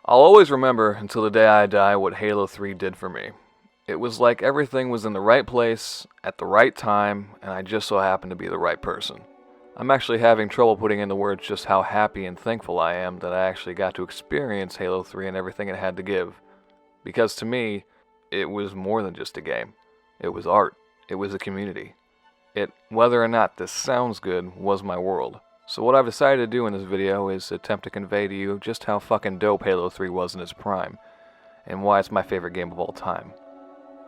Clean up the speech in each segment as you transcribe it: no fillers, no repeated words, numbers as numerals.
I'll always remember until the day I die what Halo 3 did for me. It was like everything was in the right place, at the right time, and I just so happened to be the right person. I'm actually having trouble putting into words just how happy and thankful I am that I actually got to experience Halo 3 and everything it had to give. Because to me, it was more than just a game. It was art. It was a community. It, whether or not this sounds good, was my world. So what I've decided to do in this video is attempt to convey to you just how fucking dope Halo 3 was in its prime, and why it's my favorite game of all time.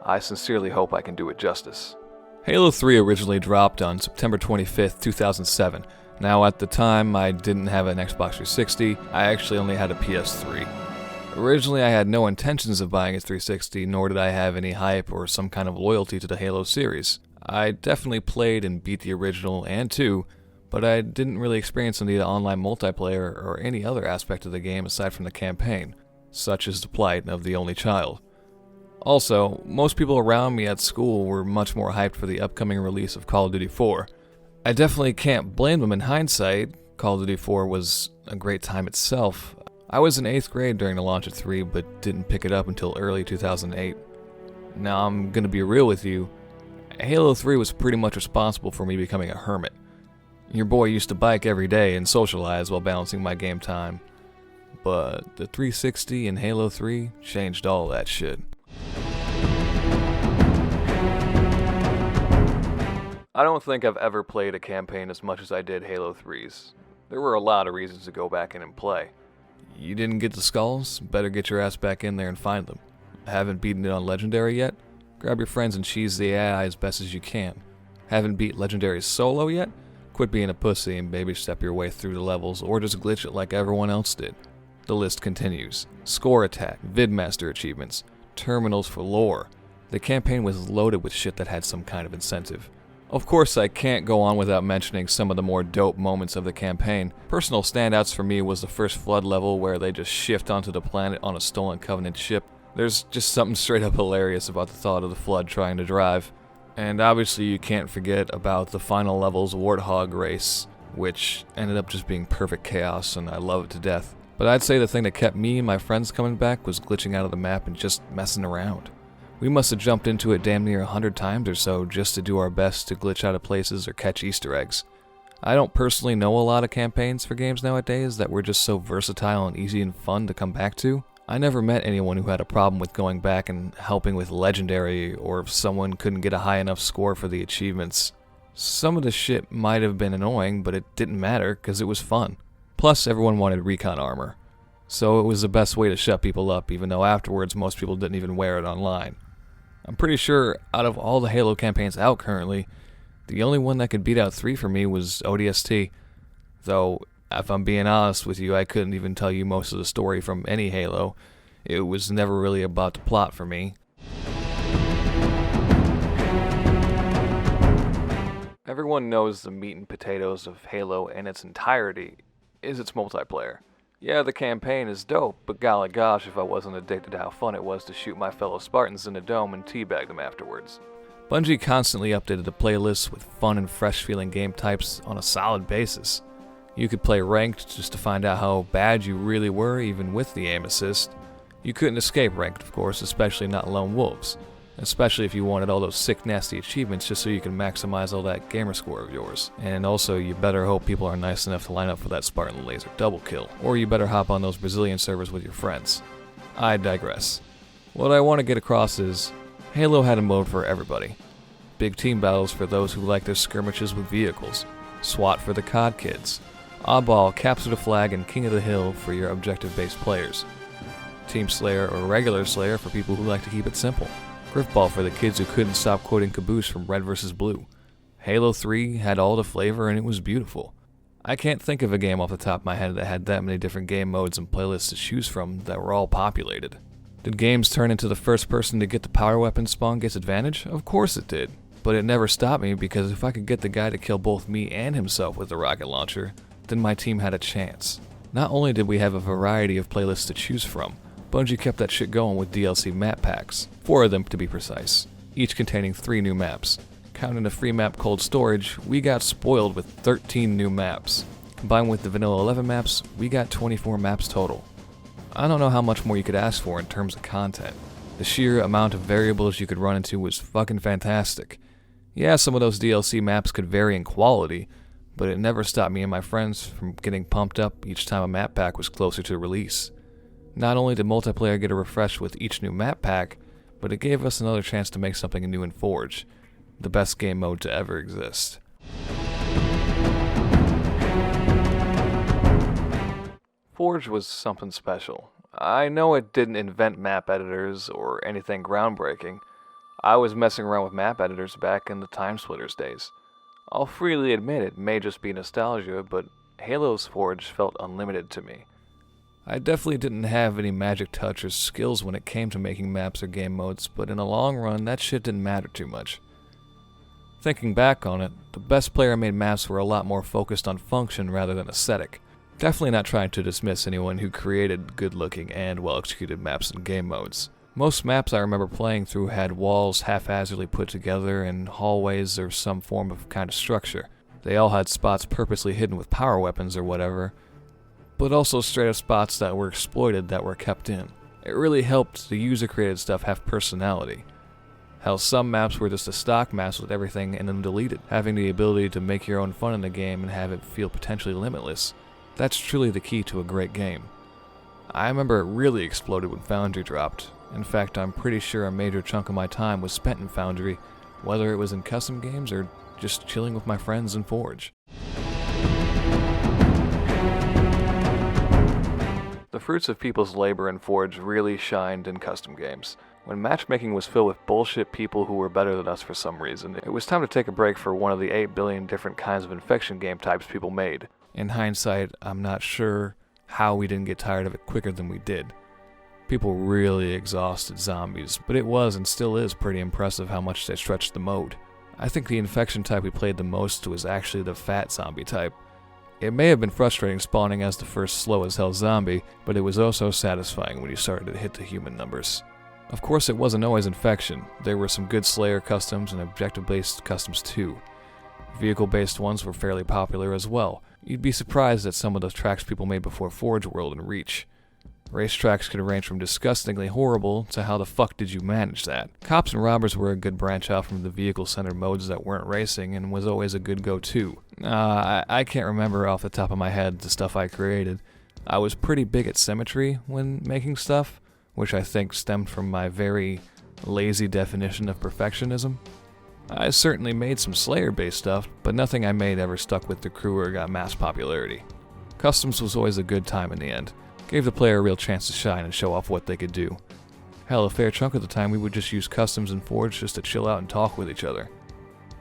I sincerely hope I can do it justice. Halo 3 originally dropped on September 25th, 2007. Now at the time, I didn't have an Xbox 360, I actually only had a PS3. Originally I had no intentions of buying a 360, nor did I have any hype or some kind of loyalty to the Halo series. I definitely played and beat the original and 2, but I didn't really experience any of the online multiplayer or any other aspect of the game aside from the campaign, such as the plight of the only child. Also, most people around me at school were much more hyped for the upcoming release of Call of Duty 4. I definitely can't blame them in hindsight. Call of Duty 4 was a great time itself. I was in 8th grade during the launch of 3, but didn't pick it up until early 2008. Now I'm gonna be real with you, Halo 3 was pretty much responsible for me becoming a hermit. Your boy used to bike every day and socialize while balancing my game time. But the 360 and Halo 3 changed all that shit. I don't think I've ever played a campaign as much as I did Halo 3's. There were a lot of reasons to go back in and play. You didn't get the skulls? Better get your ass back in there and find them. Haven't beaten it on Legendary yet? Grab your friends and cheese the AI as best as you can. Haven't beat Legendary solo yet? Quit being a pussy and baby step your way through the levels, or just glitch it like everyone else did. The list continues. Score attack, vidmaster achievements, terminals for lore. The campaign was loaded with shit that had some kind of incentive. Of course, I can't go on without mentioning some of the more dope moments of the campaign. Personal standouts for me was the first Flood level where they just shift onto the planet on a stolen Covenant ship. There's just something straight up hilarious about the thought of the Flood trying to drive. And obviously you can't forget about the final level's Warthog race, which ended up just being perfect chaos, and I love it to death. But I'd say the thing that kept me and my friends coming back was glitching out of the map and just messing around. We must have jumped into it damn near 100 times or so just to do our best to glitch out of places or catch Easter eggs. I don't personally know a lot of campaigns for games nowadays that were just so versatile and easy and fun to come back to. I never met anyone who had a problem with going back and helping with Legendary, or if someone couldn't get a high enough score for the achievements. Some of the shit might have been annoying, but it didn't matter because it was fun. Plus, everyone wanted Recon Armor. So it was the best way to shut people up, even though afterwards most people didn't even wear it online. I'm pretty sure out of all the Halo campaigns out currently, the only one that could beat out 3 for me was ODST. Though, if I'm being honest with you, I couldn't even tell you most of the story from any Halo. It was never really about the plot for me. Everyone knows the meat and potatoes of Halo in its entirety is its multiplayer. Yeah, the campaign is dope, but golly gosh if I wasn't addicted to how fun it was to shoot my fellow Spartans in the dome and teabag them afterwards. Bungie constantly updated the playlists with fun and fresh feeling game types on a solid basis. You could play ranked just to find out how bad you really were even with the aim assist. You couldn't escape ranked, of course, especially not lone wolves. Especially if you wanted all those sick nasty achievements just so you can maximize all that gamer score of yours. And also, you better hope people are nice enough to line up for that Spartan laser double kill, or you better hop on those Brazilian servers with your friends. I digress. What I want to get across is, Halo had a mode for everybody. Big team battles for those who like their skirmishes with vehicles. SWAT for the COD kids. Oddball, Capture the Flag, and King of the Hill for your objective-based players. Team Slayer or Regular Slayer for people who like to keep it simple. Griffball for the kids who couldn't stop quoting Caboose from Red vs. Blue. Halo 3 had all the flavor and it was beautiful. I can't think of a game off the top of my head that had that many different game modes and playlists to choose from that were all populated. Did games turn into the first person to get the power weapon spawn gets advantage? Of course it did. But it never stopped me because if I could get the guy to kill both me and himself with the rocket launcher, then my team had a chance. Not only did we have a variety of playlists to choose from, Bungie kept that shit going with DLC map packs, 4 of them to be precise, each containing 3 new maps. Counting the free map Cold Storage, we got spoiled with 13 new maps. Combined with the vanilla 11 maps, we got 24 maps total. I don't know how much more you could ask for in terms of content. The sheer amount of variables you could run into was fucking fantastic. Yeah, some of those DLC maps could vary in quality, but it never stopped me and my friends from getting pumped up each time a map pack was closer to release. Not only did multiplayer get a refresh with each new map pack, but it gave us another chance to make something new in Forge, the best game mode to ever exist. Forge was something special. I know it didn't invent map editors or anything groundbreaking. I was messing around with map editors back in the Time Splitters days. I'll freely admit it may just be nostalgia, but Halo's Forge felt unlimited to me. I definitely didn't have any magic touch or skills when it came to making maps or game modes, but in the long run, that shit didn't matter too much. Thinking back on it, the best player-made maps were a lot more focused on function rather than aesthetic. Definitely not trying to dismiss anyone who created good-looking and well-executed maps and game modes. Most maps I remember playing through had walls haphazardly put together and hallways or some form of kind of structure. They all had spots purposely hidden with power weapons or whatever, but also straight up spots that were exploited that were kept in. It really helped the user-created stuff have personality. Hell, some maps were just the stock maps with everything and then deleted, having the ability to make your own fun in the game and have it feel potentially limitless. That's truly the key to a great game. I remember it really exploded when Foundry dropped. In fact, I'm pretty sure a major chunk of my time was spent in Foundry, whether it was in custom games or just chilling with my friends in Forge. The fruits of people's labor in Forge really shined in custom games. When matchmaking was filled with bullshit people who were better than us for some reason, it was time to take a break for one of the 8 billion different kinds of infection game types people made. In hindsight, I'm not sure how we didn't get tired of it quicker than we did. People really exhausted zombies, but it was and still is pretty impressive how much they stretched the mode. I think the infection type we played the most was actually the fat zombie type. It may have been frustrating spawning as the first slow as hell zombie, but it was also satisfying when you started to hit the human numbers. Of course, it wasn't always infection. There were some good Slayer customs and objective-based customs too. Vehicle-based ones were fairly popular as well. You'd be surprised at some of the tracks people made before Forge World and Reach. Racetracks could range from disgustingly horrible to how the fuck did you manage that. Cops and robbers were a good branch out from the vehicle-centered modes that weren't racing and was always a good go-to. I can't remember off the top of my head the stuff I created. I was pretty big at symmetry when making stuff, which I think stemmed from my very lazy definition of perfectionism. I certainly made some Slayer-based stuff, but nothing I made ever stuck with the crew or got mass popularity. Customs was always a good time in the end. Gave the player a real chance to shine and show off what they could do. Hell, a fair chunk of the time we would just use customs and Forge just to chill out and talk with each other.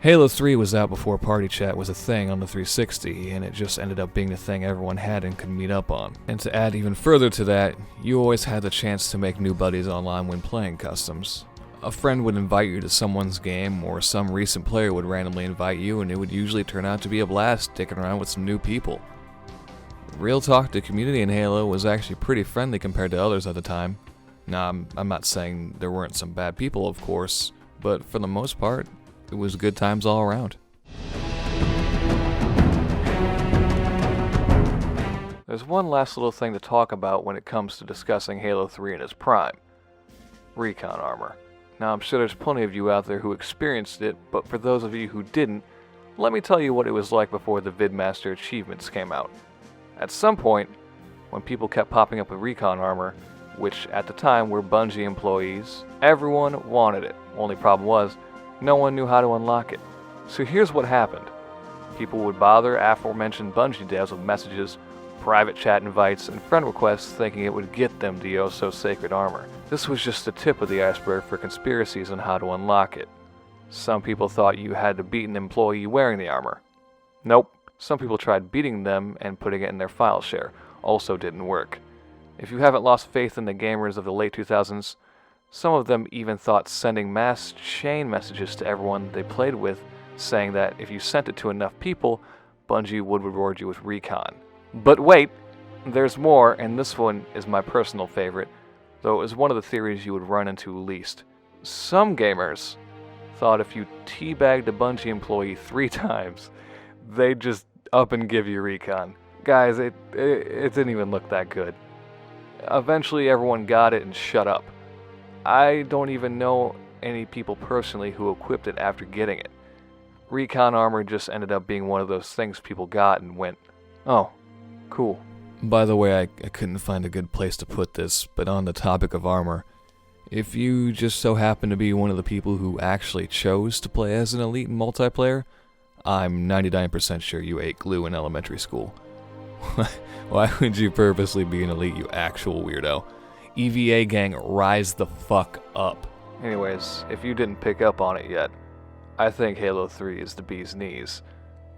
Halo 3 was out before party chat was a thing on the 360, and it just ended up being the thing everyone had and could meet up on. And to add even further to that, you always had the chance to make new buddies online when playing customs. A friend would invite you to someone's game, or some recent player would randomly invite you, and it would usually turn out to be a blast dicking around with some new people. Real talk, the community in Halo was actually pretty friendly compared to others at the time. Now, I'm not saying there weren't some bad people, of course, but for the most part, it was good times all around. There's one last little thing to talk about when it comes to discussing Halo 3 in its prime. Recon Armor. Now, I'm sure there's plenty of you out there who experienced it, but for those of you who didn't, let me tell you what it was like before the Vidmaster achievements came out. At some point, when people kept popping up with Recon Armor, which at the time were Bungie employees, everyone wanted it. Only problem was, no one knew how to unlock it. So here's what happened. People would bother aforementioned Bungie devs with messages, private chat invites, and friend requests thinking it would get them the oh-so-sacred armor. This was just the tip of the iceberg for conspiracies on how to unlock it. Some people thought you had to beat an employee wearing the armor. Nope. Some people tried beating them and putting it in their file share. Also didn't work. If you haven't lost faith in the gamers of the late 2000s, some of them even thought sending mass chain messages to everyone they played with, saying that if you sent it to enough people, Bungie would reward you with recon. But wait, there's more, and this one is my personal favorite, though it was one of the theories you would run into least. Some gamers thought if you teabagged a Bungie employee 3 times, they'd just up and give you recon. Guys, it didn't even look that good. Eventually everyone got it and shut up. I don't even know any people personally who equipped it after getting it. Recon Armor just ended up being one of those things people got and went, oh, cool. By the way, I couldn't find a good place to put this, but on the topic of armor, if you just so happen to be one of the people who actually chose to play as an elite in multiplayer, I'm 99% sure you ate glue in elementary school. Why would you purposely be an elite, you actual weirdo? EVA gang, rise the fuck up. Anyways, if you didn't pick up on it yet, I think Halo 3 is the bee's knees.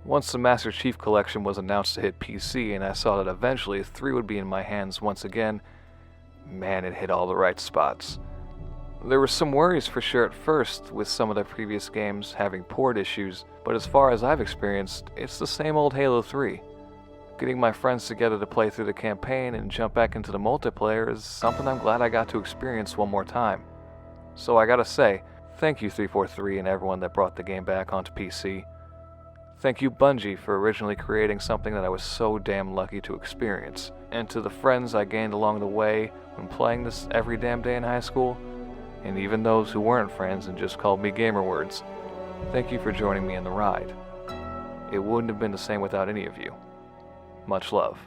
Once the Master Chief Collection was announced to hit PC and I saw that eventually 3 would be in my hands once again, man, it hit all the right spots. There were some worries for sure at first, with some of the previous games having port issues, but as far as I've experienced, it's the same old Halo 3. Getting my friends together to play through the campaign and jump back into the multiplayer is something I'm glad I got to experience one more time. So I gotta say, thank you 343 and everyone that brought the game back onto PC. Thank you Bungie for originally creating something that I was so damn lucky to experience. And to the friends I gained along the way when playing this every damn day in high school, and even those who weren't friends and just called me gamer words, thank you for joining me in the ride. It wouldn't have been the same without any of you. Much love.